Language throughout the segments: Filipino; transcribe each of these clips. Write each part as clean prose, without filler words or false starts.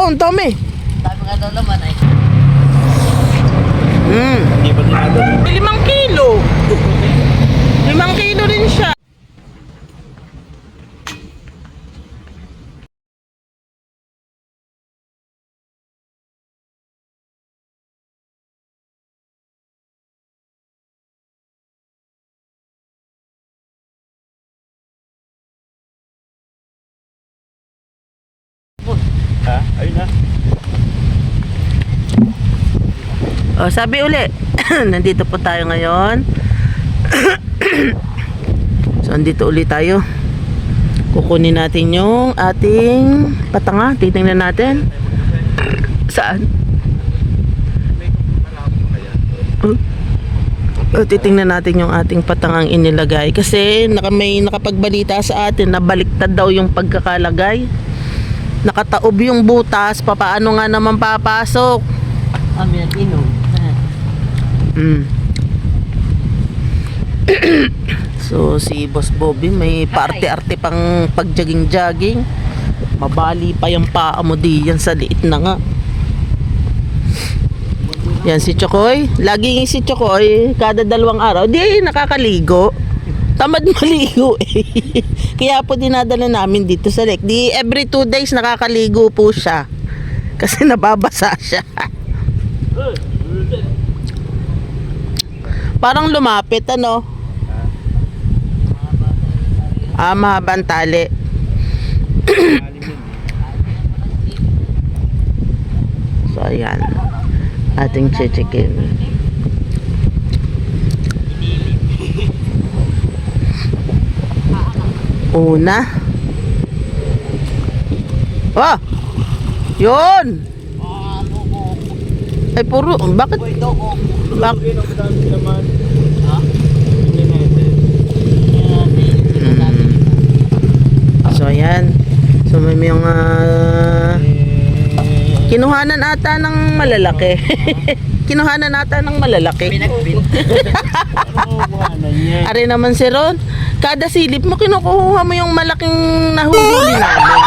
Oh, ang dami. Dami nga daw naman ay. Hindi pa dinadala. 5 kilo. 5 kilo rin siya. Ha? Ayun na. Oh, sabi uli, nandito po tayo ngayon. So, andito uli tayo. Kukunin natin yung ating patanga. Titingnan natin. Saan? Titingnan natin yung ating patangang inilagay. Kasi may nakapagbalita sa atin na baliktad daw yung pagkakalagay. Nakataob yung butas. Papaano nga naman papasok? May inom. So si Boss Bobby may parte-arte pang pag-jogging-jogging. Mabali pa yung paa mo diyan sa liit na nga. Yan si Chokoy. Laging si Chokoy kada 2 araw di nakakaligo. Tamad maligo eh. Kaya po dinadala namin dito sa lake. Di every 2 days nakakaligo po siya. Kasi nababasa siya. Parang lumapit ano. Mahabang tali. So ayan. Ating chichikin. Una. Oh! Yun! Ay puro, bakit? So ayan. So may mga kinuhanan ata ng malalaki. Kinuhanan ata ng malalaki. Ari naman si Ron. Kada silip mo kinukuha mo yung malaking nahuli namin.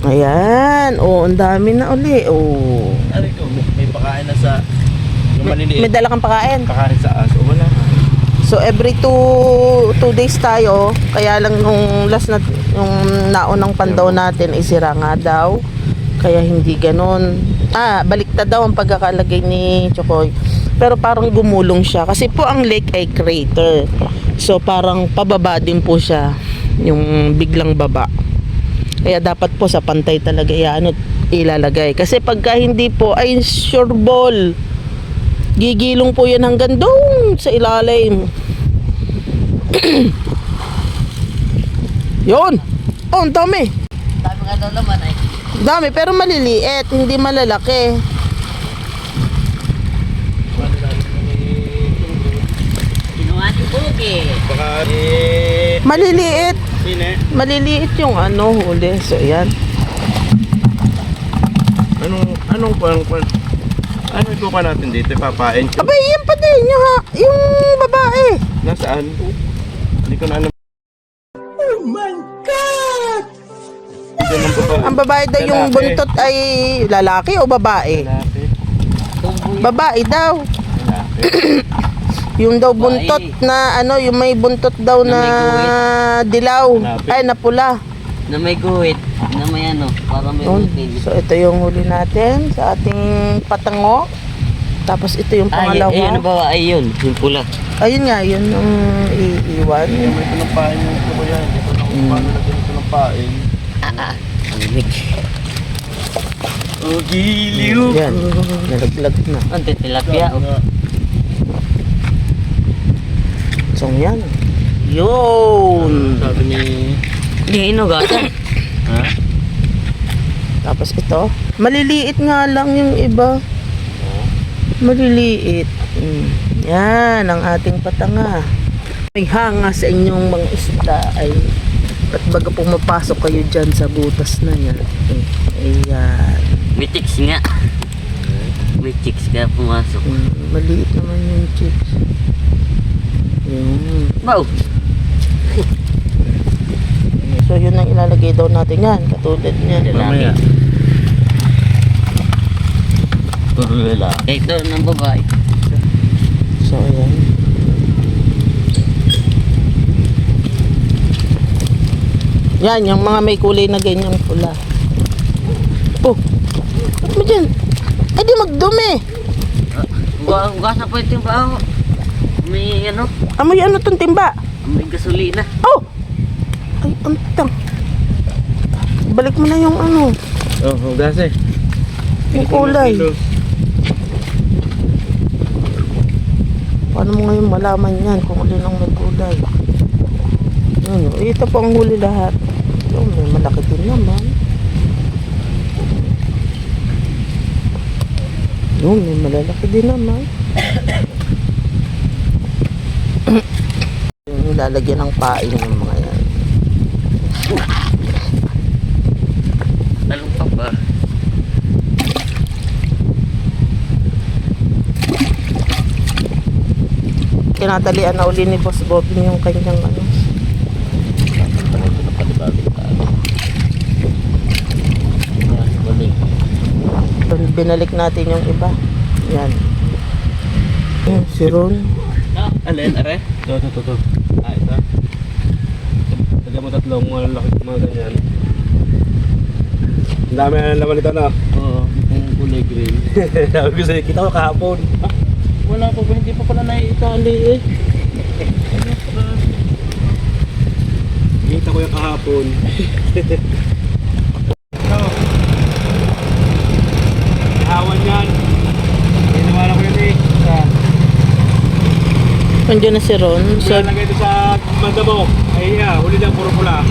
Ayan. Oh, ang dami na uli. Oh. Ari ko, may pakain na sa yung maliliit. May dala kang pakain. Pakain sa aso. Wala. So every 2 days tayo. Kaya lang nung last na yung naunang pandaw natin ay sira nga daw. Kaya hindi ganun. Baliktad daw ang pagkakalagay ni Chokoy. Pero parang gumulong siya kasi po ang lake ay crater. So parang pababa din po siya. Yung biglang baba. Kaya dapat po sa pantay talaga ilalagay. Kasi pagka hindi po ay sure ball. Gigilong po yan hanggang doon sa ilalim. Yun. Oh, ang dami. Dami nga daw naman ay. Dami pero maliliit, hindi malalaki. Kinuha ni Bugi. Baka Maliliit. sine. Maliliit yung huli. So, yan. Ano ikuha natin dito? Papain. Abay, yan pa din yung babae. Nasaan? Hindi ko na alam. Oh my God! Ito ng babae. Ang babae daw yung Lalaki. buntot ay lalaki o babae? Lalaki. Babae daw. Lalaki. Yung daw buntot na yung may buntot daw na dilaw. Hanapin. Ay, na pula. Na may guhit. Na may para may Yun. utin. So, ito yung huli natin sa ating patango. Tapos, ito yung pangalawa. Ayun ba? Ayun. Yung pula. Ayun nga, yun yung iiwan. May tinampain yung ito ko yan. Ito na kung paano lagyan ito ng pain. Amig. Oh, giliw. Yan, nalaglag na. Ang tilapia. So, yan. Yun! Sabi ni... Hindi inugatan. Ha? Tapos ito, maliliit nga lang yung iba. Maliliit. Yan, ang ating patanga. May hanga sa inyong mga isda ay at baga pumapasok kayo dyan sa butas na yan. Ayan. May chicks nga. May chicks kaya pumasok. Maliit naman yung chicks. Yun. Wow! Ilalagay daw natin yan, katulad niyan. Lalaki. Puro lalaki. Ito ng babae. So, ayan. Yan, yung mga may kulay na ganyang pula. Oh, ba't mo dyan? Ay, di magdumi. Hugasan po ito yung baho. May ano? Amoy ano tong timba? May gasolina. Oh! Ay, antang. Balik mo na yung ano, Oh, hugas eh. yung kulay. Paano mo ngayon malaman yan kung alin ang may kulay? Ano, ito po ang huli lahat. Ito, may malaki din naman. Yun, may malalaki din naman. Yung lalagyan ng pain ng mga yan. Talong pa ba? Tinatalian na uli ni Boss Bobby yung kanyang ano. Binalik natin yung iba. Yan. Yan, si Ron. Alin, are? Ito. Ah, ito. Lagyan mo tatlong mga laki, mga ganyan. Ang dami na laman nito na. Oo, yung kulay green. Sabi ko sa'yo, kita ko kahapon. Wala pa ba? Hindi pa pala naiitali eh. Kita ko yung kahapon. Hawan yan. Inawalan ko yun eh. Nandiyan na si Ron. So, Lagay ito sa banda mo. Ay, huli lang, puro pula.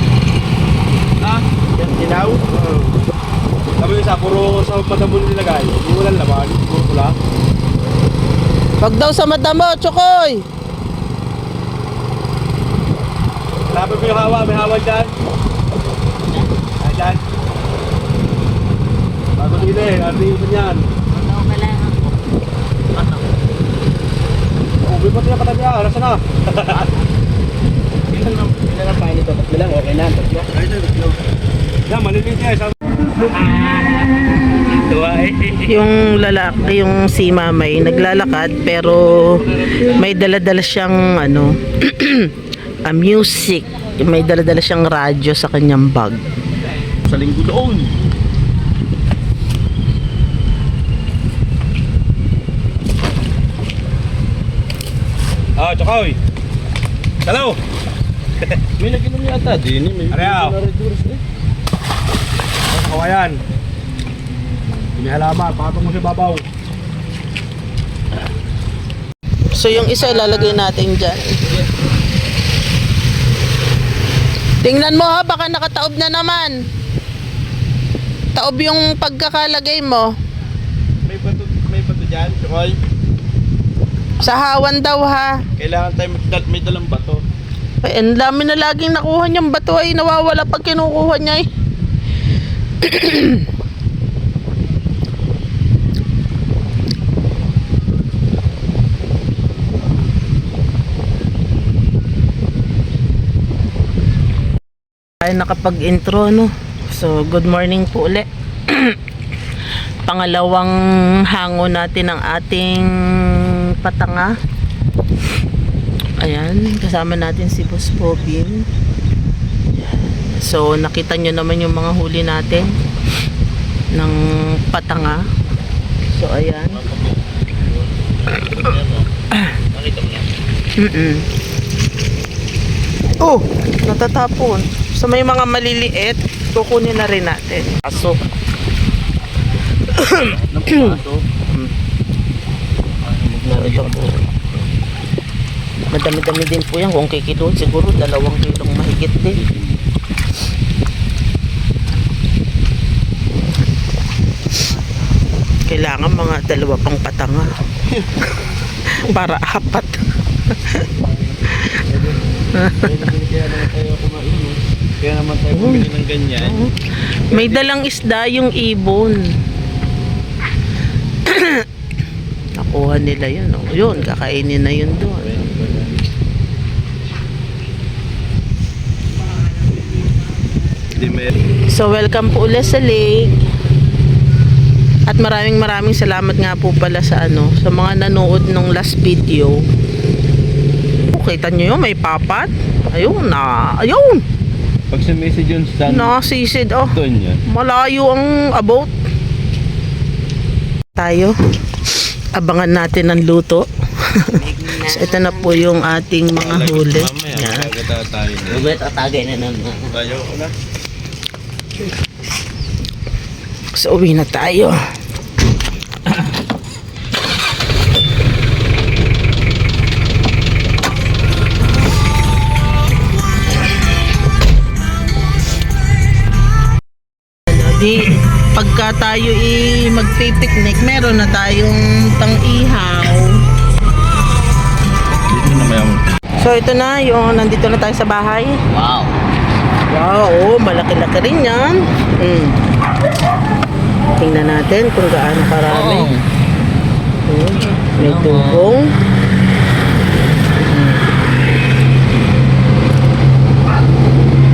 Ha? Yan, dilaw? Oo. Sabi yung isa, puro sa banda mo nilagay. Hindi walang laman, puro pula. wag daw sa mata mo, Chokoy! Lapit mo yung hawa, may hawa dyan. Ay, dyan. Bago nila eh, ano yung yan? Ano ka lang ako? Ano? Ubi pa sila katabi ah, nasa na? Ilan ang pain ito? Tatlo lang, okay na. Tatlo. Ay, ito. Yan, maliliit niya eh. Tuwa eh. Yung lalaki, yung si Mamay, naglalakad pero may daladala siyang ano, music. May daladala siyang radyo sa kanyang bag. Sa linggo doon. Ah, Chokoy! Hello! May naginom yata din. May Ariyaw! Kawayan! May halaman, patong mo sa babaw. So yung isa ilalagay natin dyan. Tingnan mo ha, baka nakataob na naman. Taob yung pagkakalagay mo. May bato dyan, Chokoy. Sa hawan daw ha. Kailangan tayo may dalang bato. Ay, ang dami na laging nakuha niyang bato ay nawawala pag kinukuha niya eh. Ay nakapag-intro no. So good morning po ulit. Pangalawang hango natin ng ating patanga. Ayan, kasama natin si Boss Bobby. So nakita nyo naman yung mga huli natin ng patanga. So ayan. Oh, natatapon. So may mga maliliit, kukunin na rin natin. Aso. Madami-dami din po yan. Kung kikilo, siguro 2 kilong mahigit din. Kailangan mga 2 pang patanga. Para 4. Kaya naman tayo bumili ng ganyan. May dalang isda yung ibon. Nakuha nila yun. Oh. Yun, kakainin na yun doon. Hindi So welcome po ulit sa lake. At maraming salamat nga po pala sa sa mga nanood ng last video. Kita nyo yun, may papat. Ayun na, ayun. Pag sa message yun sa Nasisid, oh. doon yan. Malayo ang about. Tayo. Abangan natin ang luto. So, ito na po yung ating mga huli. Yan. Ulit at tagay na naman. Tayo na. So, uwi na tayo. Di, pagka tayo magpipiknik, meron na tayong pang-ihaw. Dito na may So, ito na, nandito na tayo sa bahay. Wow. Wow, oh, malaki-laki rin yan. Tingnan natin kung gaano karami. May tubong.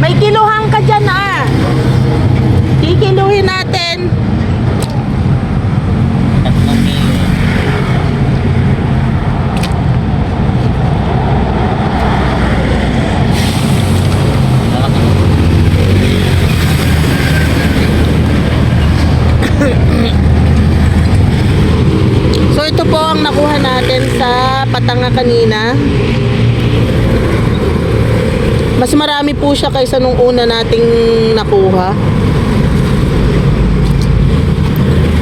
May kiluhan ka dyan Kikiluhin natin. Tatlong kilo. So ito po ang nakuha natin sa patanga kanina. Mas marami po siya kaysa nung una nating nakuha.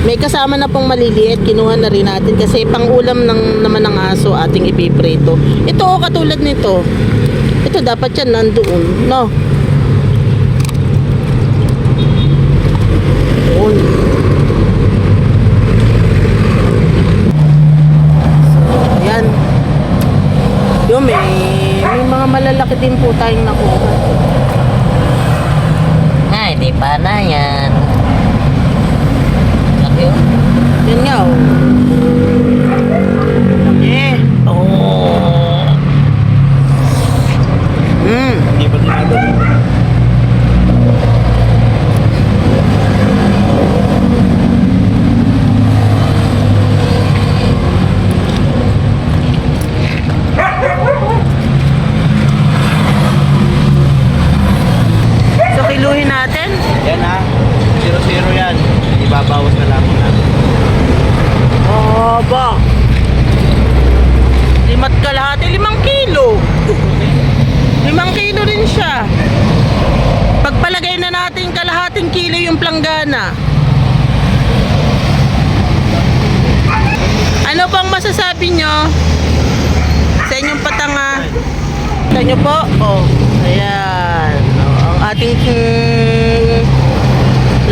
May kasama na pong maliliit, kinuha na rin natin kasi pang-ulam naman ng aso ating ipiprito. Ito katulad nito. Ito dapat yan nandoon, no? Doon. So, yan. Yung may mga malalaki din po tayong nakuha. Ay, di pa na yan. Laki yun. Yan nga, oh. Eh. Oh. Hindi pa tinatawag. So, kiluhin natin. Yan ha. 0-0 yan. Ibabawas na lang natin. Ba? 5 kalahati, 5 kilo. 5 kilo rin siya. Pagpalagay na natin kalahating kilo yung planggana. Ano bang masasabi nyo sa inyong patanga? Sa inyo po? Oh, ayan. Ang ating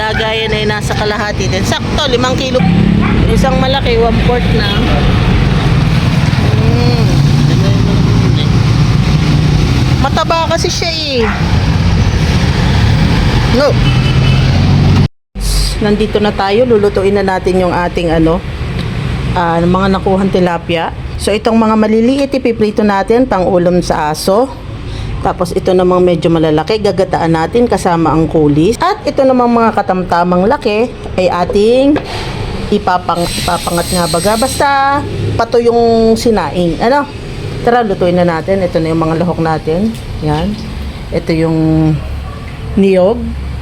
lagayan ay nasa kalahati din. Sakto, 5 kilo. Isang malaki, 1/4 na. Mataba kasi siya No. Nandito na tayo, lulutuin na natin yung ating mga nakuhang tilapia. So itong mga maliliit ipiprito natin pang ulam sa aso. Tapos ito namang medyo malalaki, gagataan natin kasama ang kulis. At ito namang mga katamtamang laki ay ating ipapangat nga baga. Basta pato yung sinaing. Tara, lutuin na natin. Ito na yung mga lahok natin. Yan. Ito yung niyog.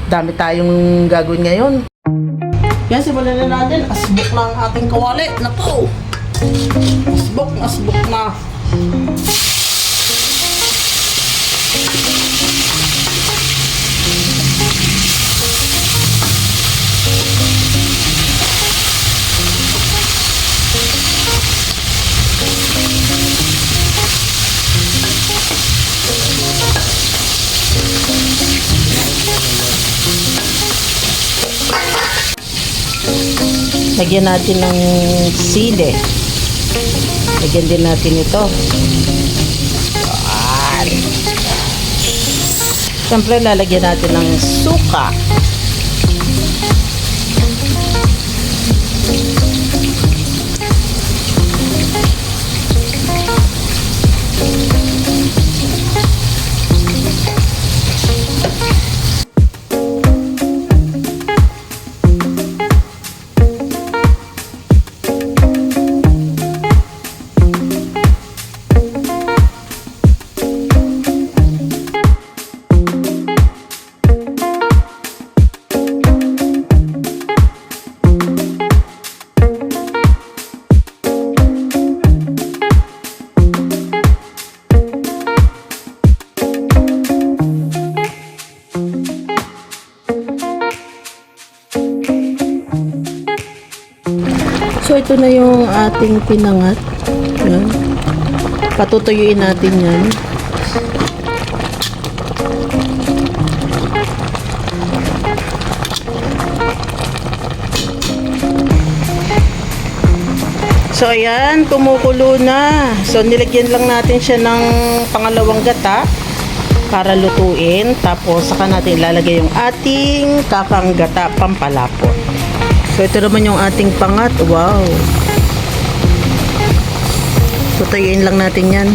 Dami tayong gagawin ngayon. Yan, simulan na natin. Asbok na ang ating kawali. Naku! Asbok na. Lagyan natin ng sili. Lagyan din natin ito. Siyempre, lalagyan natin ng suka. ito na yung ating pinangat. Yan. Patutuyuin natin yan. So ayan, kumukulo na. So nilagyan lang natin siya ng pangalawang gata para lutuin. Tapos saka natin ilalagay yung ating kakang gata pampalapot. So ito naman yung ating pangat. Wow. Tutuyuin lang natin yan.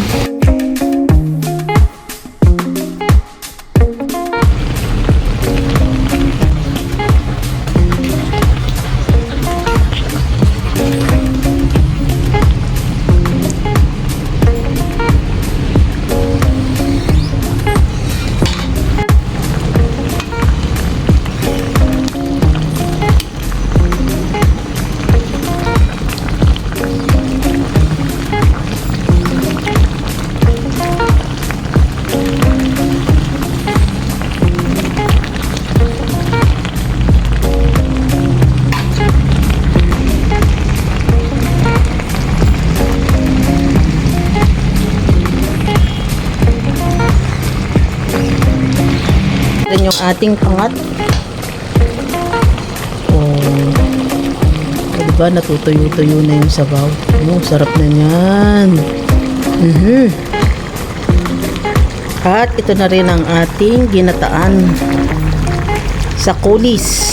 Yan yung ating pangat. Oh. Diba, natutuyo-tuyo na yung sabaw. Oh, sarap na yan. At ito na rin ang ating ginataan sa kulis.